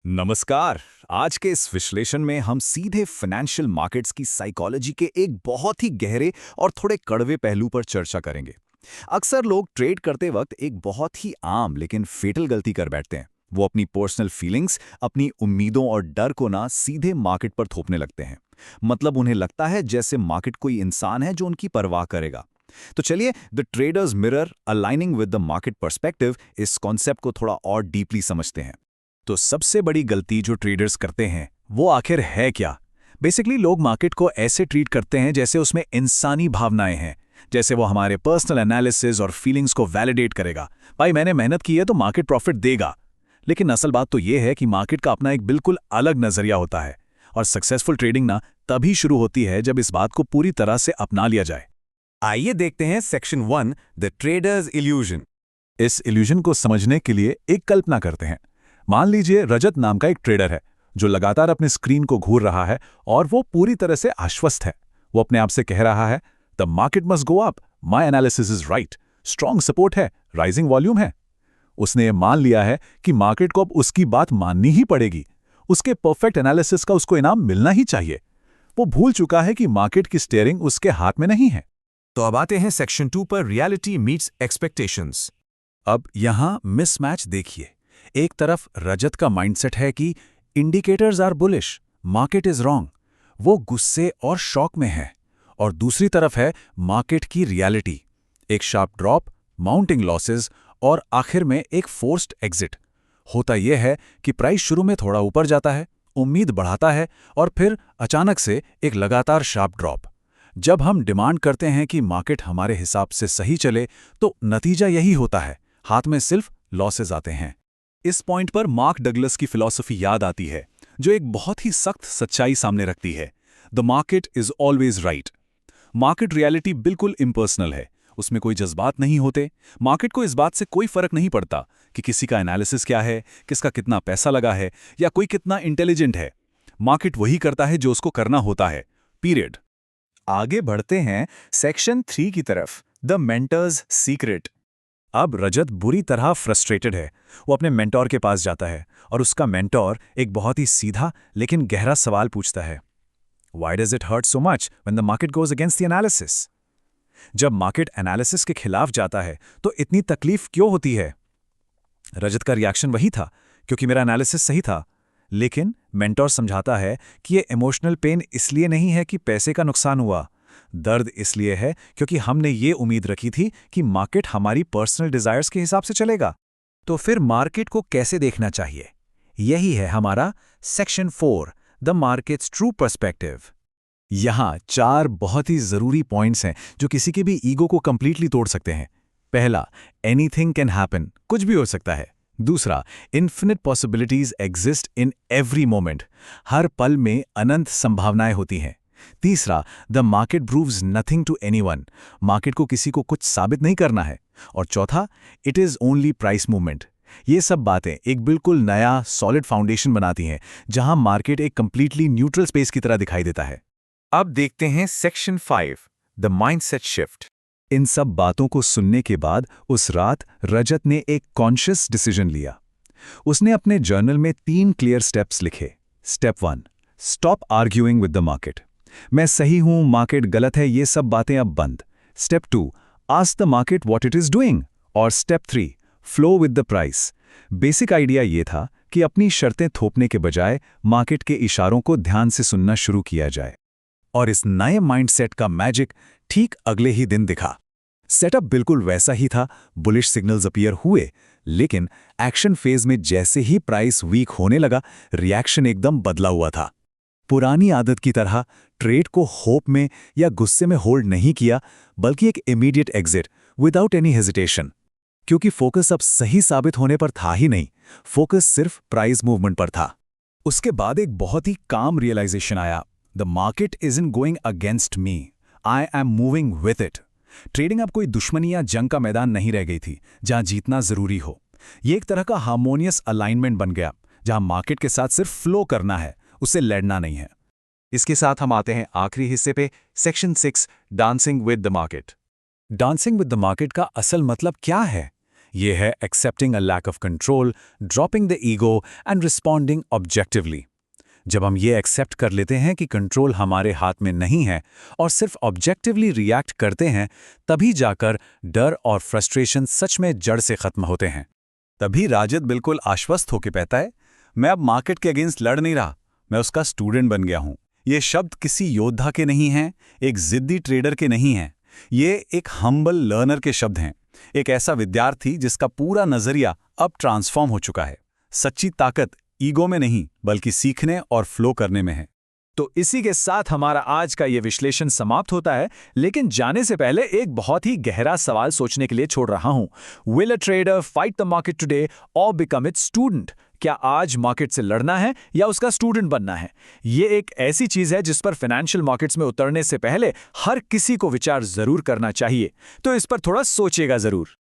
नमस्कार। आज के इस विश्लेषण में हम सीधे फाइनेंशियल मार्केट्स की साइकोलॉजी के एक बहुत ही गहरे और थोड़े कड़वे पहलू पर चर्चा करेंगे। अक्सर लोग ट्रेड करते वक्त एक बहुत ही आम लेकिन फेटल गलती कर बैठते हैं। वो अपनी पर्सनल फीलिंग्स, अपनी उम्मीदों और डर को ना सीधे मार्केट पर थोपने लगते हैं। मतलब उन्हें लगता है जैसे मार्केट कोई इंसान है जो उनकी परवाह करेगा। तो चलिए the traders mirror aligning with the market perspective इस कॉन्सेप्ट को थोड़ा और डीपली समझते हैं। तो सबसे बड़ी गलती जो ट्रेडर्स करते हैं वो आखिर है क्या? बेसिकली लोग मार्केट को ऐसे ट्रीट करते हैं जैसे उसमें इंसानी भावनाएं हैं, जैसे वो हमारे पर्सनल एनालिसिस और फीलिंग्स को वैलिडेट करेगा। भाई मैंने मेहनत की है तो मार्केट प्रॉफिट देगा। लेकिन असल बात तो ये है कि मार्केट का अपना एक बिल्कुल अलग नजरिया होता है और सक्सेसफुल ट्रेडिंग ना तभी शुरू होती है जब इस बात को पूरी तरह से अपना लिया जाए। आइए देखते हैं सेक्शन 1 द ट्रेडर्स इल्यूजन। इस इल्यूजन को समझने के लिए एक कल्पना करते हैं। मान लीजिए रजत नाम का एक ट्रेडर है जो लगातार अपनी स्क्रीन को घूर रहा है और वो पूरी तरह से आश्वस्त है। वो अपने आप से कह रहा है the market must go up, my analysis is right, strong support है, राइजिंग वॉल्यूम है। उसने ये मान लिया है कि मार्केट को अब उसकी बात माननी ही पड़ेगी। उसके परफेक्ट एनालिसिस का उसको इनाम मिलना ही चाहिए। वो भूल चुका है कि मार्केट की स्टीयरिंग उसके हाथ में नहीं है। तो अब आते हैं सेक्शन 2 पर रियलिटी मीट्स एक्सपेक्टेशंस। अब यहां मिसमैच देखिए। एक तरफ रजत का माइंडसेट है कि indicators are bullish, market is wrong, वो गुस्से और शॉक में है। और दूसरी तरफ है मार्केट की रियलिटी, एक शार्प ड्रॉप, माउंटिंग लॉसेस और आखिर में एक फोर्स्ड एग्जिट। होता यह है कि प्राइस शुरू में थोड़ा ऊपर जाता है, उम्मीद बढ़ाता है और फिर अचानक से एक लगातार शार्प ड्रॉप। जब हम डिमांड करते हैं कि मार्केट हमारे हिसाब से सही चले तो नतीजा यही होता है, हाथ में सिर्फ लॉसेस आते हैं। इस पॉइंट पर मार्क डगलस की फिलॉसफी याद आती है जो एक बहुत ही सख्त सच्चाई सामने रखती है। The market is always right. Market reality बिल्कुल इम्पर्सनल है, उसमें कोई जज्बात नहीं होते। मार्केट को इस बात से कोई फर्क नहीं पड़ता कि किसी का एनालिसिस क्या है, किसका कितना पैसा लगा है या कोई कितना इंटेलिजेंट है। मार्केट वही करता है जो उसको करना होता है, पीरियड। आगे बढ़ते हैं सेक्शन 3 की तरफ, द मेंटर्स सीक्रेट। अब रजत बुरी तरह फ्रस्ट्रेटेड है। वो अपने मेंटोर के पास जाता है और उसका मेंटोर एक बहुत ही सीधा लेकिन गहरा सवाल पूछता है, Why does it hurt so much when the market goes against the analysis? जब मार्केट एनालिसिस के खिलाफ जाता है तो इतनी तकलीफ क्यों होती है? रजत का रिएक्शन वही था, क्योंकि मेरा एनालिसिस सही था। लेकिन मेंटोर समझाता है कि ये इमोशनल पेन इसलिए नहीं है कि पैसे का नुकसान हुआ, दर्द इसलिए है क्योंकि हमने ये उम्मीद रखी थी कि मार्केट हमारी पर्सनल डिजायर्स के हिसाब से चलेगा। तो फिर मार्केट को कैसे देखना चाहिए? यही है हमारा section 4, the markets true perspective. यहां 4 बहुत ही जरूरी पॉइंट्स हैं जो किसी के भी ईगो को कंप्लीटली तोड़ सकते हैं। पहला, एनीथिंग कैन हैपन, कुछ भी हो सकता है। दूसरा, infinite possibilities exist in every moment, हर पल में अनंत संभावनाएं होती हैं। तीसरा, the market proves nothing to anyone, market को किसी को कुछ साबित नहीं करना है। और चौथा, it is only price movement. ये सब बातें एक बिल्कुल नया सॉलिड फाउंडेशन बनाती हैं जहां मार्केट एक कंप्लीटली न्यूट्रल स्पेस की तरह दिखाई देता है। अब देखते हैं सेक्शन 5 द माइंडसेट शिफ्ट। इन सब बातों को सुनने के बाद उस रात रजत ने एक कॉन्शियस डिसीजन लिया। उसने अपने जर्नल में 3 क्लियर स्टेप्स लिखे। Step 1, stop arguing with the market. मैं सही हूं, मार्केट गलत है, ये सब बातें अब बंद। Step 2, ask the market what it is doing. और step 3, flow with the price. Basic idea ये था कि अपनी शर्तें थोपने के बजाय मार्केट के इशारों को ध्यान से सुनना शुरू किया जाए। और इस नए माइंडसेट का मैजिक ठीक अगले ही दिन दिखा। सेटअप बिल्कुल वैसा ही था, बुलिश सिग्नल्स अपीयर हुए, लेकिन एक्शन फेज में जैसे ही प्राइस वीक होने लगा, रिएक्शन एकदम बदला हुआ था। पुरानी आदत की तरह ट्रेड को होप में या गुस्से में होल्ड नहीं किया, बल्कि एक immediate exit without any hesitation. क्योंकि फोकस अब सही साबित होने पर था ही नहीं, फोकस सिर्फ प्राइस मूवमेंट पर था। उसके बाद एक बहुत ही काम रियलाइजेशन आया, the market isn't going against me, I am moving with it. Trading अब कोई दुश्मनी या जंग का मैदान नहीं रह गई थी जहां जीतना जरूरी हो। ये एक तरह का हार्मोनियस अलाइनमेंट बन गया जहां मार्केट के साथ सिर्फ फ्लो करना है, उससे लड़ना नहीं है। इसके साथ हम आते हैं आखिरी हिस्से पे, section 6 dancing with the market. Dancing with the market का असल मतलब क्या है? ये है accepting a lack of control, dropping the ego and responding objectively. जब हम ये एक्सेप्ट कर लेते हैं कि कंट्रोल हमारे हाथ में नहीं है और सिर्फ ऑब्जेक्टिवली रिएक्ट करते हैं, तभी जाकर डर और फ्रस्ट्रेशन सच में जड़ से खत्म होते हैं। तभी राजत बिल्कुल आश्वस्त होकर कहता है, मैं अब मार्केट के अगेंस्ट लड़ नहीं रहा, मैं उसका स्टूडेंट बन गया हूं। ये शब्द किसी योद्धा के नहीं हैं, एक जिद्दी ट्रेडर के नहीं हैं। ये एक हम्बल लर्नर के शब्द हैं, एक ऐसा विद्यार्थी जिसका पूरा नजरिया अब ट्रांसफॉर्म हो चुका है। सच्ची ताकत ईगो में नहीं, बल्कि सीखने और फ्लो करने में है। तो इसी के साथ हमारा आज का ये विश्लेषण समाप्त होता है, लेकिन जाने से पहले एक बहुत ही गहरा सवाल सोचने के लिए छोड़ रहा हूं। Will a trader fight the market today और बिकम इट्स स्टूडेंट? क्या आज मार्केट से लड़ना है या उसका स्टूडेंट बनना है? ये एक ऐसी चीज है जिस पर फाइनेंशियल मार्केट्स में उतरने से पहले हर किसी को विचार जरूर करना चाहिए, तो इस पर थोड़ा सोचिएगा जरूर।